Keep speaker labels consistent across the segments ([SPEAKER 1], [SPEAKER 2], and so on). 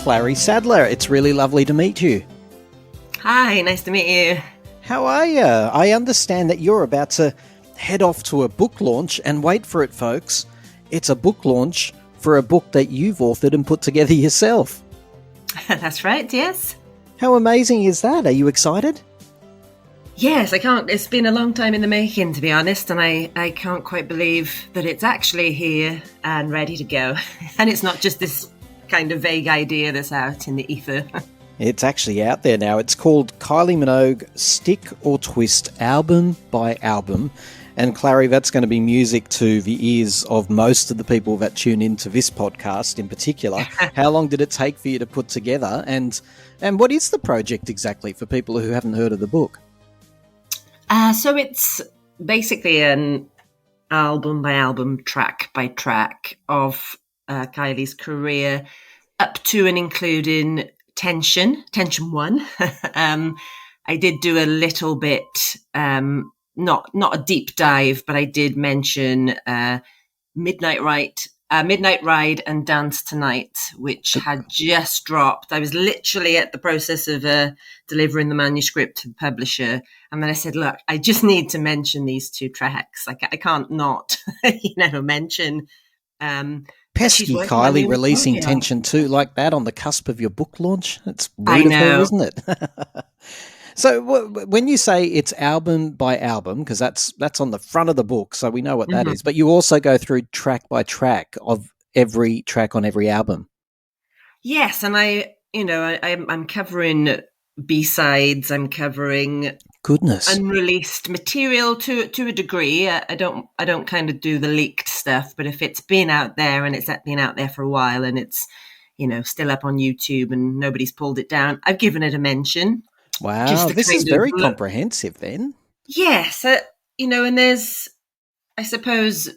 [SPEAKER 1] Clary Saddler. It's really lovely to meet you.
[SPEAKER 2] Hi, nice to meet you.
[SPEAKER 1] How are you? I understand that you're about to head off to a book launch, and wait for it, folks. It's a book launch for a book that you've authored and put together yourself.
[SPEAKER 2] That's right, yes.
[SPEAKER 1] How amazing is that? Are you excited?
[SPEAKER 2] Yes, I can't. It's been a long time in the making, to be honest, and I can't quite believe that it's actually here and ready to go. And it's not just this kind of vague idea that's out in the ether.
[SPEAKER 1] It's actually out there now. It's called Kylie Minogue Stick or Twist Album by Album. And Clary, that's going to be music to the ears of most of the people that tune into this podcast in particular. How long did it take for you to put together? And what is the project exactly for people who haven't heard of the book?
[SPEAKER 2] So it's basically an album by album, track by track of Kylie's career up to and including Tension 1. I did do a little bit, not a deep dive, but I did mention Midnight Ride and Dance Tonight, which had just dropped. I was literally at the process of delivering the manuscript to the publisher. And then I said, look, I just need to mention these two tracks. Like, I can't not, mention.
[SPEAKER 1] Pesky Kylie releasing Tension 2 like that on the cusp of your book launch. It's rude of her, isn't it? So when you say it's album by album, because that's on the front of the book, so we know what that is, but you also go through track by track of every track on every album.
[SPEAKER 2] Yes, and I'm covering B-sides, I'm covering unreleased material to a degree. I don't kind of do the leaked stuff, but if it's been out there and it's been out there for a while and it's still up on YouTube and nobody's pulled it down, I've given it a mention.
[SPEAKER 1] Wow, this is very comprehensive then. Yes,
[SPEAKER 2] and there's, I suppose,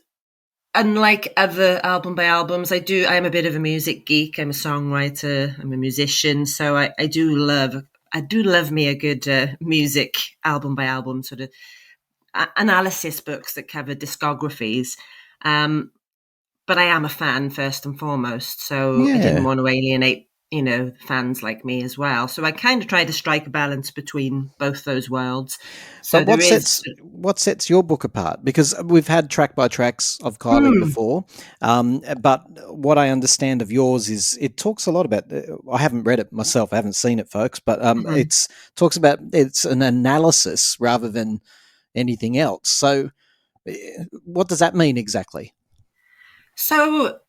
[SPEAKER 2] unlike other album by albums, I am a bit of a music geek. I'm a songwriter, I'm a musician, so I do love me a good music album by album sort of analysis books that cover discographies. But I am a fan first and foremost, so I didn't want to alienate fans like me as well. So I kind of try to strike a balance between both those worlds. So
[SPEAKER 1] but what sets your book apart? Because we've had track by tracks of Kylie before, but what I understand of yours is it talks a lot about, I haven't read it myself, I haven't seen it, folks, but it's talks about, it's an analysis rather than anything else. So what does that mean exactly?
[SPEAKER 2] So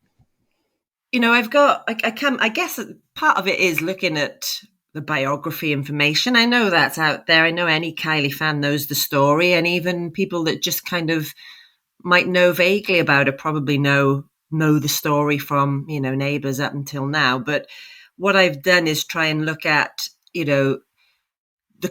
[SPEAKER 2] I guess part of it is looking at the biography information. I know that's out there. I know any Kylie fan knows the story, and even people that just kind of might know vaguely about it probably know the story from, Neighbours up until now. But what I've done is try and look at, the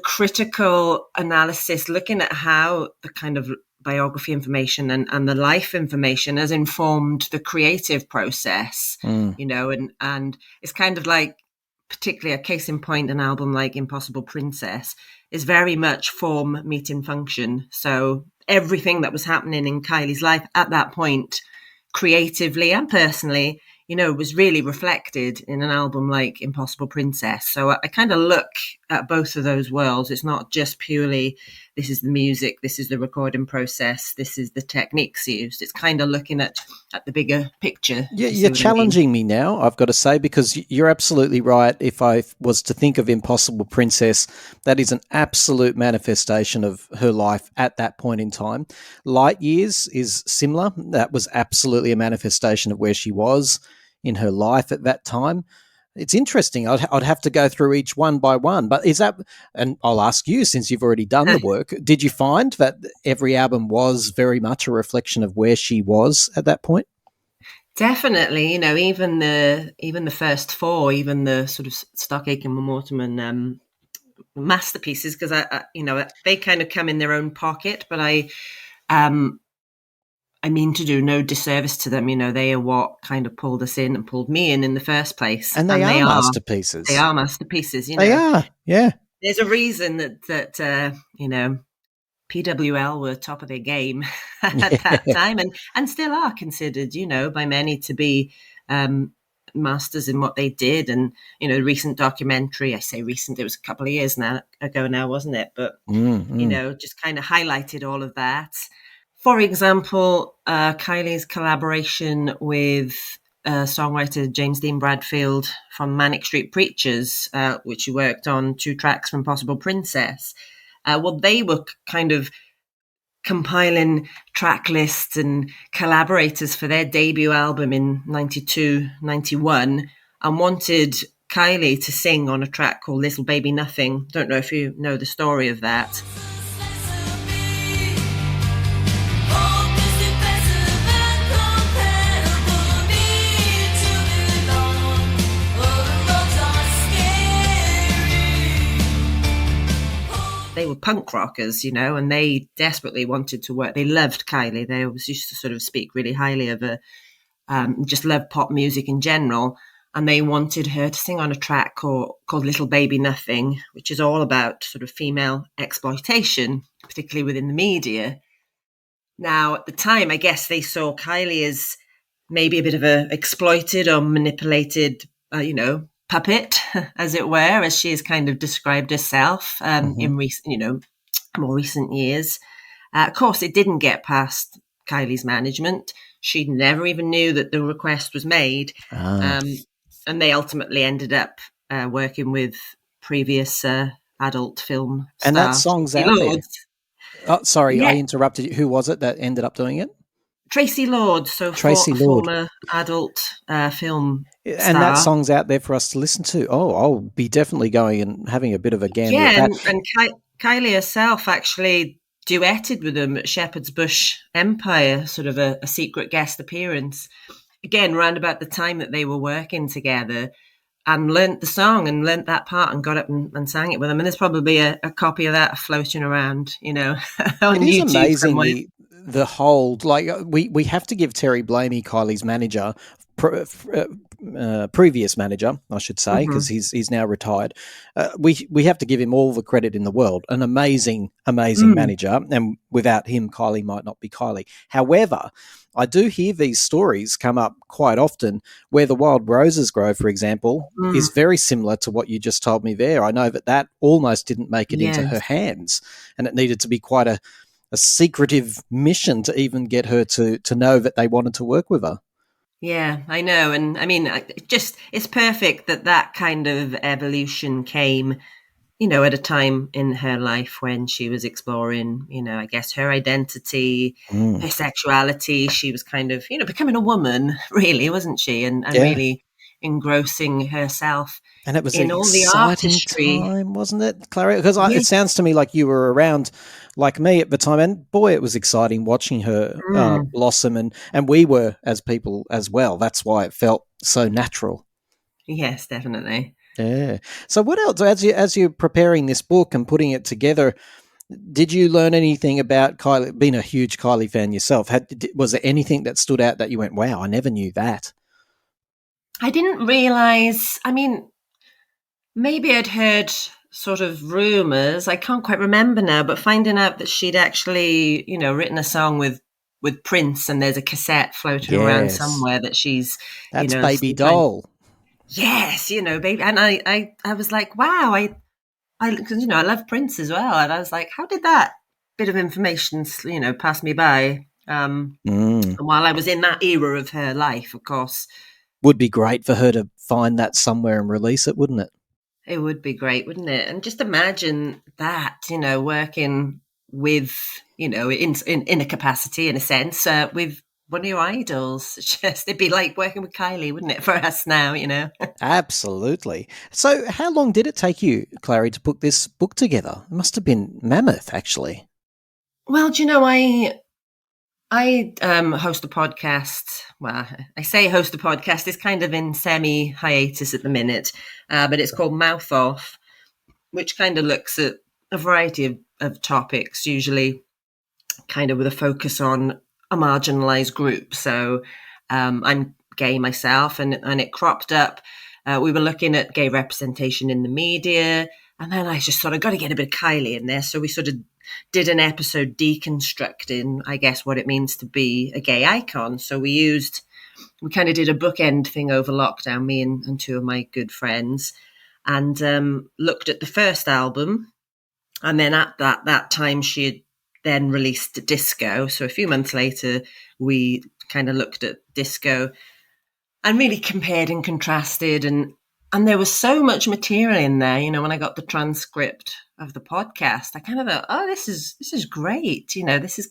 [SPEAKER 2] critical analysis, looking at how the kind of biography information and the life information has informed the creative process, and it's kind of like, particularly a case in point, an album like Impossible Princess is very much form meeting function. So everything that was happening in Kylie's life at that point, creatively and personally, was really reflected in an album like Impossible Princess. So I kind of look at both of those worlds. It's not just purely, this is the music, this is the recording process, this is the techniques used. It's kind of looking at the bigger picture.
[SPEAKER 1] Yeah, you're challenging me now, I've got to say, because you're absolutely right. If I was to think of Impossible Princess, that is an absolute manifestation of her life at that point in time. Light Years is similar. That was absolutely a manifestation of where she was in her life at that time. It's interesting. I'd have to go through each one by one, but is that, and I'll ask you since you've already done the work, did you find that every album was very much a reflection of where she was at that point?
[SPEAKER 2] Definitely, even the first four, even the sort of Stock Aitken Mortimer masterpieces, because they kind of come in their own pocket, but I mean to do no disservice to them. They are what kind of pulled us in and pulled me in the first place.
[SPEAKER 1] And they are masterpieces.
[SPEAKER 2] They are masterpieces.
[SPEAKER 1] They are, yeah.
[SPEAKER 2] There's a reason that PWL were top of their game at that time, and still are considered, by many to be masters in what they did. And, you know, recent documentary, I say recent, it was a couple of years ago now, wasn't it? But, you know, just kind of highlighted all of that. For example, Kylie's collaboration with songwriter James Dean Bradfield from Manic Street Preachers, which he worked on 2 tracks from Possible Princess. Well, they were kind of compiling track lists and collaborators for their debut album in 92, 91, and wanted Kylie to sing on a track called Little Baby Nothing. Don't know if you know the story of that. They were punk rockers, you know, and they desperately wanted to work. They loved Kylie. They always used to sort of speak really highly of her, just loved pop music in general. And they wanted her to sing on a track called Little Baby Nothing, which is all about sort of female exploitation, particularly within the media. Now, at the time, I guess they saw Kylie as maybe a bit of a exploited or manipulated, you know, puppet, as it were, as she has kind of described herself in recent, you know, more recent years. Of course, it didn't get past Kylie's management. She never even knew that the request was made. And they ultimately ended up working with previous adult film star.
[SPEAKER 1] And that song's out there. Oh, sorry, I interrupted you. Who was it that ended up doing it?
[SPEAKER 2] Tracy Lord, so former adult film star.
[SPEAKER 1] And that song's out there for us to listen to. Oh, I'll be definitely going and having a bit of a gander at that.
[SPEAKER 2] And Kylie herself actually duetted with them at Shepherd's Bush Empire, sort of a secret guest appearance. Again, around about the time that they were working together, and learnt the song and learnt that part and got up and sang it with them. And there's probably a copy of that floating around, you know, on YouTube.
[SPEAKER 1] It is amazing the whole, like, we have to give Terry Blamey, Kylie's manager, previous manager, I should say, because he's now retired. We have to give him all the credit in the world. An amazing manager, and without him, Kylie might not be Kylie. However, I do hear these stories come up quite often where the Wild Roses Grow, for example, is very similar to what you just told me there. I know that almost didn't make it into her hands, and it needed to be quite a secretive mission to even get her to know that they wanted to work with her.
[SPEAKER 2] Yeah, I know. And I mean, it's perfect that kind of evolution came, you know, at a time in her life when she was exploring, you know, I guess her identity, her sexuality. She was kind of, you know, becoming a woman, really, wasn't she? And really engrossing herself.
[SPEAKER 1] And it was
[SPEAKER 2] in
[SPEAKER 1] an
[SPEAKER 2] all the
[SPEAKER 1] exciting
[SPEAKER 2] artistry.
[SPEAKER 1] time, wasn't it, Clary? Because it sounds to me like you were around like me at the time. And boy, it was exciting watching her blossom. And we were as people as well. That's why it felt so natural.
[SPEAKER 2] Yes, definitely.
[SPEAKER 1] Yeah. So what else, as you're preparing this book and putting it together, did you learn anything about Kylie, being a huge Kylie fan yourself? Was there anything that stood out that you went, wow, I never knew that?
[SPEAKER 2] I didn't realise, I mean, maybe I'd heard sort of rumours, I can't quite remember now, but finding out that she'd actually, you know, written a song with Prince, and there's a cassette floating around somewhere that she's,
[SPEAKER 1] that's,
[SPEAKER 2] you know,
[SPEAKER 1] Baby Doll.
[SPEAKER 2] Yes, you know, baby. And I was like, wow, because, you know, I love Prince as well. And I was like, how did that bit of information, you know, pass me by? And while I was in that era of her life, of course.
[SPEAKER 1] Would be great for her to find that somewhere and release it, wouldn't it?
[SPEAKER 2] It would be great, wouldn't it? And just imagine that, you know, working with, you know, in a capacity, in a sense, with one of your idols. It'd be like working with Kylie, wouldn't it, for us now, you know? Absolutely.
[SPEAKER 1] So how long did it take you, Clary, to put this book together? It must have been mammoth, actually.
[SPEAKER 2] Well, do you know, I host a podcast. Well, I say host a podcast. It's kind of in semi-hiatus at the minute, but it's called Mouth Off, which kind of looks at a variety of topics, usually kind of with a focus on a marginalized group. So I'm gay myself, and it cropped up. We were looking at gay representation in the media, and then I just thought, I've got to get a bit of Kylie in there. So we sort of did an episode deconstructing, I guess, what it means to be a gay icon. So we used we kind of did a bookend thing over lockdown, me and two of my good friends, and looked at the first album. And then at that time, she had then released Disco. So a few months later, we kind of looked at Disco and really compared and contrasted. And there was so much material in there. You know, when I got the transcript of the podcast, I kind of thought, oh, this is great. You know, this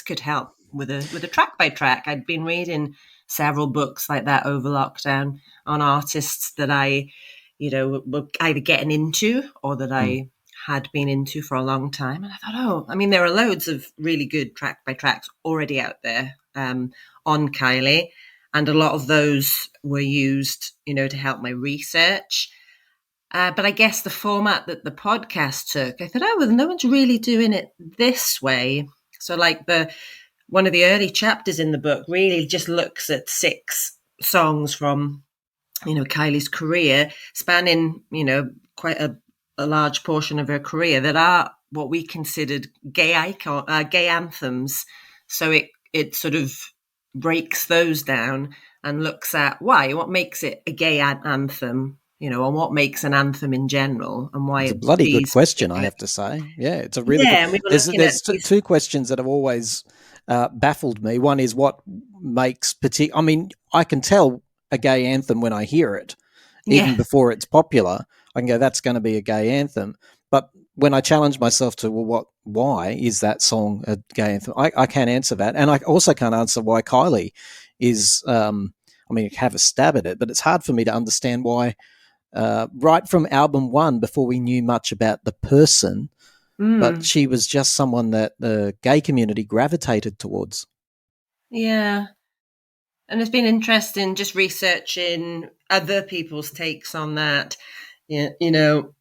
[SPEAKER 2] could help with a track by track. I'd been reading several books like that over lockdown on artists that I, you know, were either getting into or that I had been into for a long time. And I thought, oh, I mean, there are loads of really good track by tracks already out there on Kylie. And a lot of those were used, you know, to help my research. But I guess the format that the podcast took, I thought, oh, well, no one's really doing it this way. So like one of the early chapters in the book really just looks at 6 songs from, you know, Kylie's career, spanning, you know, quite a large portion of her career, that are what we considered gay anthems. So it sort of breaks those down and looks at what makes it a gay anthem, you know, and what makes an anthem in general, and why
[SPEAKER 1] it's a bloody good question, I
[SPEAKER 2] particular...
[SPEAKER 1] have to say. Yeah, it's a really good.
[SPEAKER 2] And we were
[SPEAKER 1] There's two questions that have always baffled me. One is what makes I mean, I can tell a gay anthem when I hear it, even before it's popular. I can go, that's going to be a gay anthem. But when I challenge myself to, well, why is that song a gay anthem? I can't answer that. And I also can't answer why Kylie is, I mean, have a stab at it, but it's hard for me to understand why, right from album 1, before we knew much about the person, but she was just someone that the gay community gravitated towards.
[SPEAKER 2] Yeah. And it's been interesting just researching other people's takes on that. You know,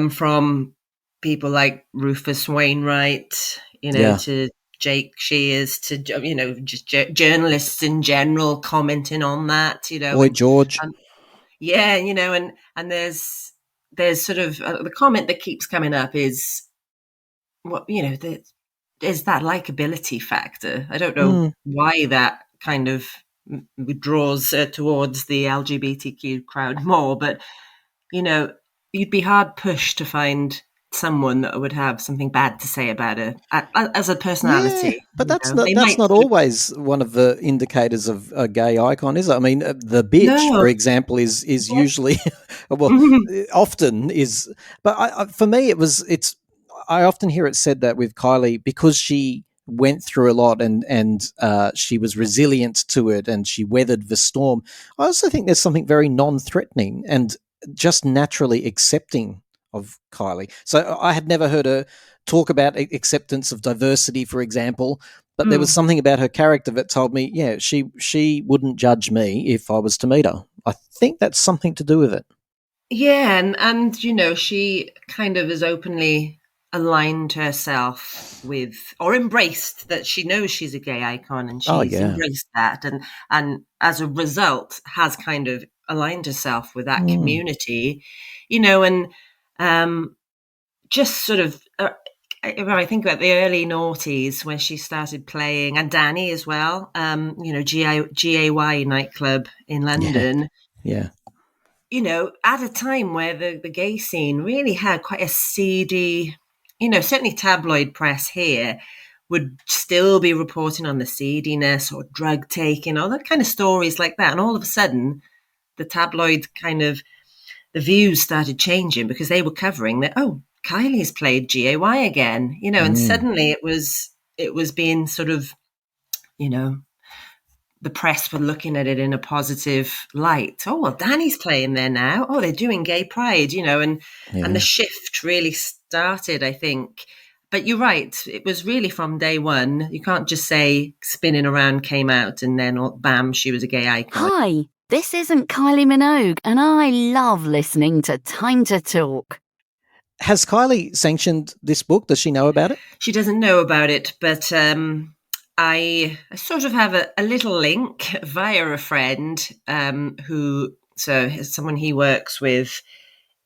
[SPEAKER 2] from people like Rufus Wainwright, you know, to Jake Shears, to, you know, just journalists in general commenting on that, you know.
[SPEAKER 1] Boy George.
[SPEAKER 2] You know, and there's sort of the comment that keeps coming up is, what, you know, there's that likability factor. I don't know why that kind of draws towards the LGBTQ crowd more, but, you know, you'd be hard pushed to find someone that would have something bad to say about her as a personality.
[SPEAKER 1] Yeah, but that's not always one of the indicators of a gay icon, is it? I mean, the bitch, for example, is usually, often is. But for me, I often hear it said that with Kylie, because she went through a lot and she was resilient to it and she weathered the storm. I also think there's something very non-threatening and just naturally accepting of Kylie. So I had never heard her talk about acceptance of diversity, for example, but there was something about her character that told me, yeah, she wouldn't judge me if I was to meet her. I think that's something to do with it.
[SPEAKER 2] Yeah, and you know, she kind of has openly aligned herself with, or embraced, that she knows she's a gay icon, and she's embraced that, and as a result has kind of aligned herself with that community, you know. And just sort of when I think about the early noughties when she started playing, and Danny as well, you know, GAY nightclub in London, you know, at a time where the gay scene really had quite a seedy, you know, certainly tabloid press here would still be reporting on the seediness or drug taking, all that kind of stories like that. And all of a sudden, the tabloid kind of, the views started changing because they were covering that, oh, Kylie's played GAY again, you know, and suddenly it was being sort of, you know, the press were looking at it in a positive light. Oh, well, Danny's playing there now. Oh, they're doing gay pride, you know, and the shift really started, I think. But you're right. It was really from day one. You can't just say Spinning Around came out and then, bam, she was a gay icon.
[SPEAKER 3] Hi, this isn't Kylie Minogue, and I love listening to Time to Talk.
[SPEAKER 1] Has Kylie sanctioned this book? Does she know about it?
[SPEAKER 2] She doesn't know about it, but I sort of have a little link via a friend so someone he works with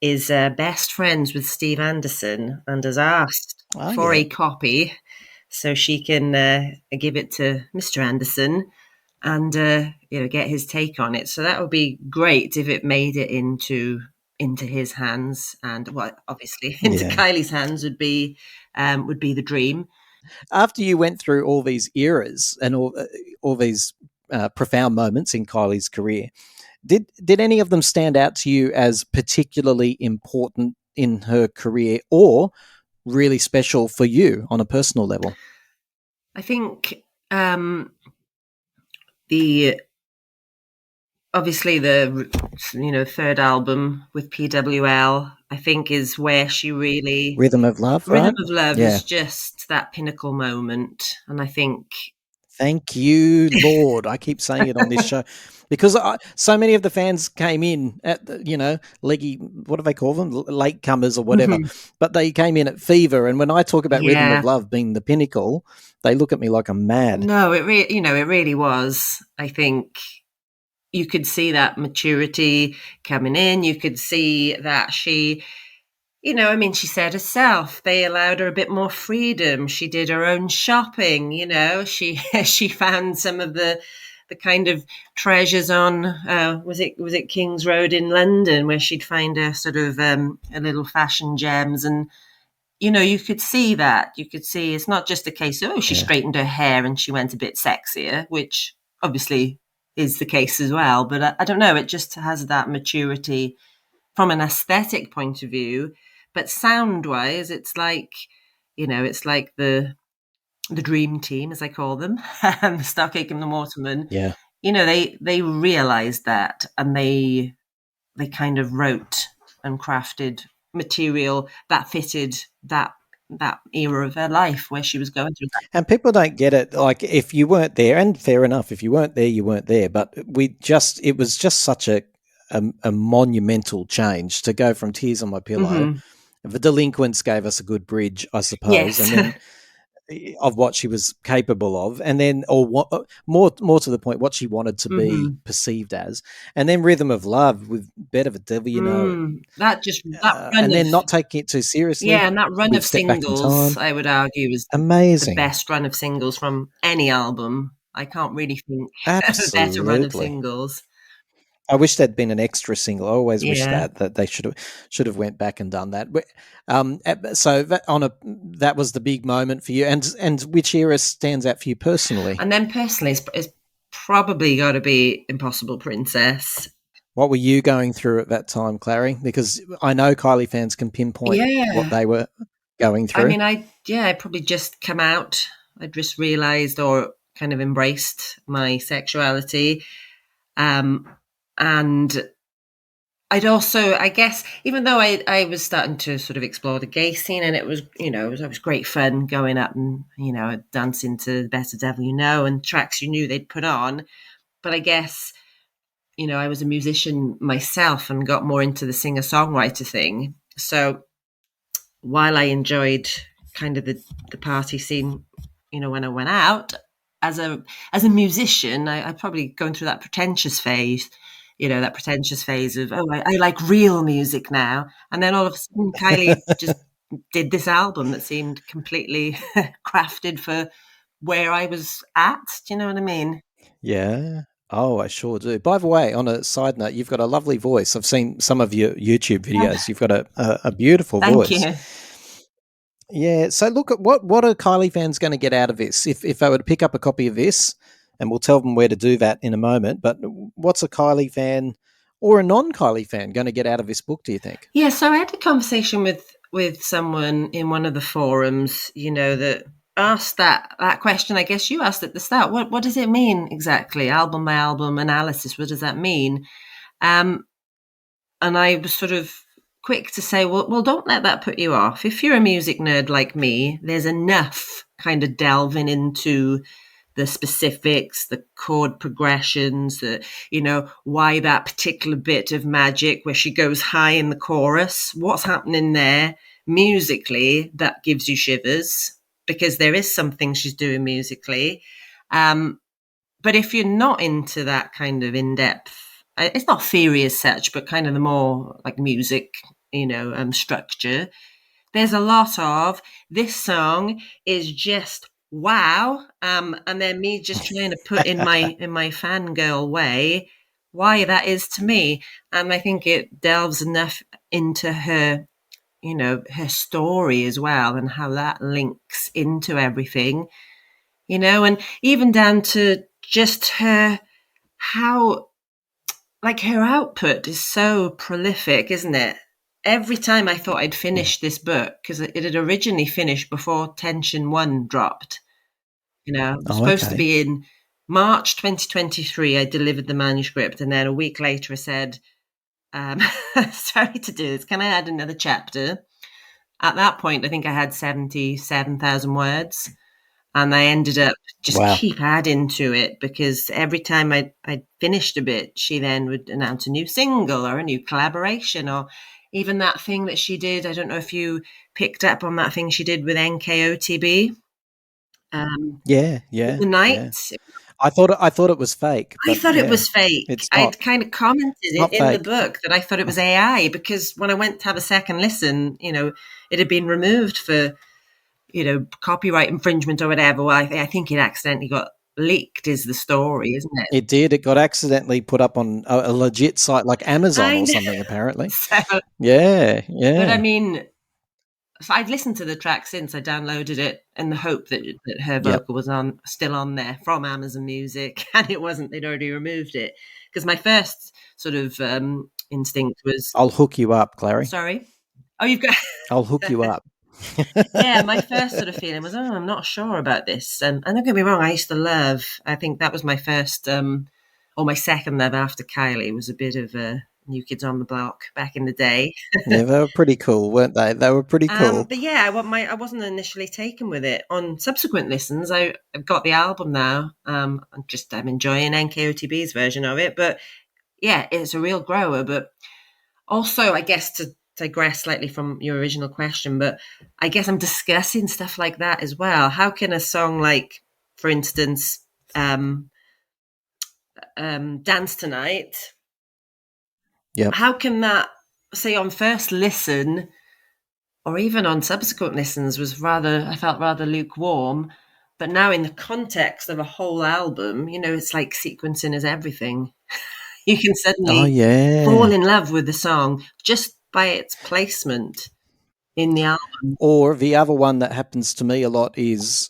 [SPEAKER 2] is best friends with Steve Anderson and has asked for a copy so she can give it to Mr. Anderson. and get his take on it. So that would be great if it made it into his hands, and obviously into Kylie's hands would be the dream.
[SPEAKER 1] After you went through all these eras and all these profound moments in Kylie's career, did any of them stand out to you as particularly important in her career, or really special for you on a personal level?
[SPEAKER 2] I think obviously the third album with PWL, I think, is where she really
[SPEAKER 1] Rhythm of Love,
[SPEAKER 2] Rhythm
[SPEAKER 1] right?
[SPEAKER 2] of Love
[SPEAKER 1] Yeah.
[SPEAKER 2] is just that pinnacle moment, and I think.
[SPEAKER 1] Thank you, Lord. I keep saying it on this show because so many of the fans came in at leggy. What do they call them? Latecomers or whatever. But they came in at fever, and when I talk about Rhythm of Love being the pinnacle, they look at me like I'm mad.
[SPEAKER 2] No, it really was. I think you could see that maturity coming in. You could see that she. She said herself, they allowed her a bit more freedom. She did her own shopping, she found some of the kind of treasures on, was it King's Road in London, where she'd find a sort of a little fashion gems. And, you could see that. You could see it's not just a case of, she straightened her hair and she went a bit sexier, which obviously is the case as well. But I don't know, it just has that maturity from an aesthetic point of view. But sound-wise, it's like, it's like the dream team, as I call them, the Starcake and the Waterman.
[SPEAKER 1] Yeah.
[SPEAKER 2] They realised that, and they kind of wrote and crafted material that fitted that era of her life where she was going through that.
[SPEAKER 1] And people don't get it. Like, if you weren't there, and fair enough, if you weren't there, you weren't there. But it was just such a monumental change to go from Tears on My Pillow. The Delinquents gave us a good bridge, I suppose,
[SPEAKER 2] Yes.
[SPEAKER 1] and then of what she was capable of, and then, or what, more to the point, what she wanted to be perceived as, and then Rhythm of Love with Bed of a Devil,
[SPEAKER 2] that
[SPEAKER 1] and then not taking it too seriously.
[SPEAKER 2] Yeah, and that run of
[SPEAKER 1] Step Back in
[SPEAKER 2] singles,
[SPEAKER 1] Time,
[SPEAKER 2] I would argue, was
[SPEAKER 1] amazing,
[SPEAKER 2] the best run of singles from any album. I can't really think of a better run of singles.
[SPEAKER 1] I wish there'd been an extra single. I always wish that they should have went back and done that. So that was the big moment for you. And which era stands out for you personally?
[SPEAKER 2] And then personally, it's probably got to be Impossible Princess.
[SPEAKER 1] What were you going through at that time, Clary? Because I know Kylie fans can pinpoint what they were going through.
[SPEAKER 2] I mean, I probably just come out. I just realised or kind of embraced my sexuality. And I'd also, I guess, even though I was starting to sort of explore the gay scene, and it was, it was great fun going up and, dancing to Better Devil You Know and tracks you knew they'd put on. But I guess, I was a musician myself and got more into the singer-songwriter thing. So while I enjoyed kind of the party scene, when I went out, as a musician, I probably going through that pretentious phase. That pretentious phase of, I like real music now. And then all of a sudden, Kylie just did this album that seemed completely crafted for where I was at. Do you know what I mean?
[SPEAKER 1] Yeah. Oh, I sure do. By the way, on a side note, you've got a lovely voice. I've seen some of your YouTube videos. You've got a beautiful voice.
[SPEAKER 2] Thank you.
[SPEAKER 1] Yeah. So look at what are Kylie fans going to get out of this? If they were to pick up a copy of this, and we'll tell them where to do that in a moment. But what's a Kylie fan or a non-Kylie fan going to get out of this book, do you think?
[SPEAKER 2] Yeah, so I had a conversation with someone in one of the forums, that asked that question. I guess you asked at the start. What does it mean exactly? Album by album analysis. What does that mean? And I was sort of quick to say, well, don't let that put you off. If you're a music nerd like me, there's enough kind of delving into the specifics, the chord progressions, why that particular bit of magic where she goes high in the chorus, what's happening there musically that gives you shivers, because there is something she's doing musically. But if you're not into that kind of in-depth, it's not theory as such, but kind of the more like music, structure, there's a lot of, this song is just wow. And then me just trying to put in my fangirl way why that is to me. And I think it delves enough into her, her story as well, and how that links into everything, and even down to just how her output is so prolific, isn't it? Every time I thought I'd finished this book, because it had originally finished before Tension 1 dropped. It was supposed to be in March 2023. I delivered the manuscript, and then a week later I said, sorry to do this, can I add another chapter? At that point, I think I had 77,000 words. And I ended up just keep adding to it, because every time I finished a bit, she then would announce a new single or a new collaboration, or even that thing that she did. I don't know if you picked up on that thing she did with NKOTB.
[SPEAKER 1] The
[SPEAKER 2] night.
[SPEAKER 1] Yeah. I thought it was fake.
[SPEAKER 2] I thought it was fake. I'd kind of commented it in the book that I thought it was AI, because when I went to have a second listen, it had been removed for copyright infringement or whatever. Well, I think it accidentally got leaked is the story, isn't it?
[SPEAKER 1] It did. It got accidentally put up on a legit site like Amazon or something, apparently. Yeah.
[SPEAKER 2] But I mean, so I'd listened to the track since. I downloaded it in the hope that her vocal was still on there from Amazon Music, and it wasn't. They'd already removed it. Because my first sort of instinct was...
[SPEAKER 1] I'll hook you up, Clary.
[SPEAKER 2] Sorry? Oh, you've got...
[SPEAKER 1] I'll hook you up.
[SPEAKER 2] Yeah, my first sort of feeling was, I'm not sure about this. And don't get me wrong, I used to love, I think that was my first, or my second love after Kylie, was a bit of New Kids on the Block back in the day.
[SPEAKER 1] Yeah, they were pretty cool, weren't they? They were pretty cool.
[SPEAKER 2] But yeah, I wasn't initially taken with it. On subsequent listens, I've got the album now. I'm enjoying NKOTB's version of it. But yeah, it's a real grower. But also, I guess, to digress slightly from your original question, but I guess I'm discussing stuff like that as well. How can a song like, for instance, Dance Tonight, how can that, say, on first listen or even on subsequent listens I felt rather lukewarm, but now in the context of a whole album, it's like sequencing is everything. You can suddenly fall in love with the song just by its placement in the album.
[SPEAKER 1] Or the other one that happens to me a lot is,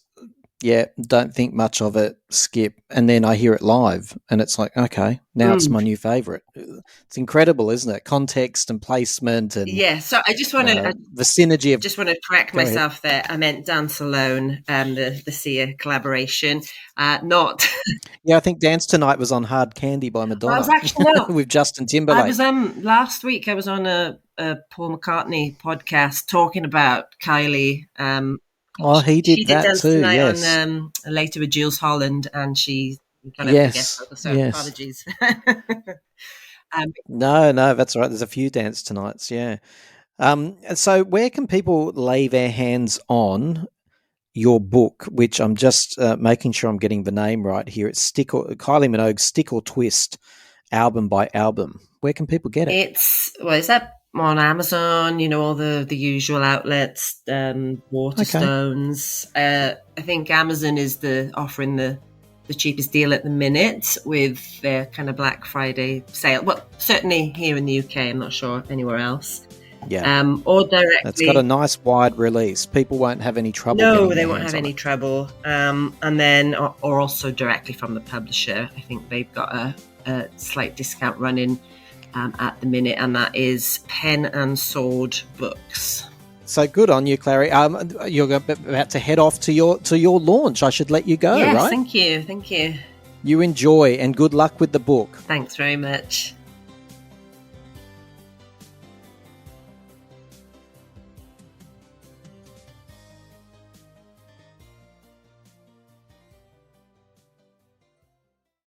[SPEAKER 1] don't think much of it, skip, and then I hear it live, and it's like, okay, now it's my new favourite. It's incredible, isn't it? Context and placement, and
[SPEAKER 2] so I just want to
[SPEAKER 1] the synergy of.
[SPEAKER 2] Just want to correct myself there. I meant Dance Alone, the Sia collaboration, not.
[SPEAKER 1] Yeah, I think Dance Tonight was on Hard Candy by Madonna.
[SPEAKER 2] I was actually
[SPEAKER 1] with Justin Timberlake.
[SPEAKER 2] I was last week. I was on a Paul McCartney podcast talking about Kylie.
[SPEAKER 1] He did that
[SPEAKER 2] Dance
[SPEAKER 1] too.
[SPEAKER 2] Tonight
[SPEAKER 1] yes,
[SPEAKER 2] on later with Jules Holland, and she kind of
[SPEAKER 1] yes,
[SPEAKER 2] apologies.
[SPEAKER 1] No, that's right. There's a few Dance Tonights. Yeah. So where can people lay their hands on your book, which I'm just making sure I'm getting the name right here? It's Kylie Minogue's Stick or Twist, album by album. Where can people get it?
[SPEAKER 2] It's that on Amazon, all the usual outlets, Waterstones. I think Amazon is offering the cheapest deal at the minute with their kind of Black Friday sale. Well, certainly here in the UK, I'm not sure anywhere else.
[SPEAKER 1] Yeah.
[SPEAKER 2] Or directly.
[SPEAKER 1] It's got a nice wide release. People won't have any trouble.
[SPEAKER 2] No, they won't have any trouble. And then, or also directly from the publisher. I think they've got a slight discount running at the minute, and that is Pen and Sword Books.
[SPEAKER 1] So good on you, Clary. You're about to head off to your launch. I should let you go,
[SPEAKER 2] yes,
[SPEAKER 1] right?
[SPEAKER 2] Thank you.
[SPEAKER 1] You enjoy, and good luck with the book.
[SPEAKER 2] Thanks very much.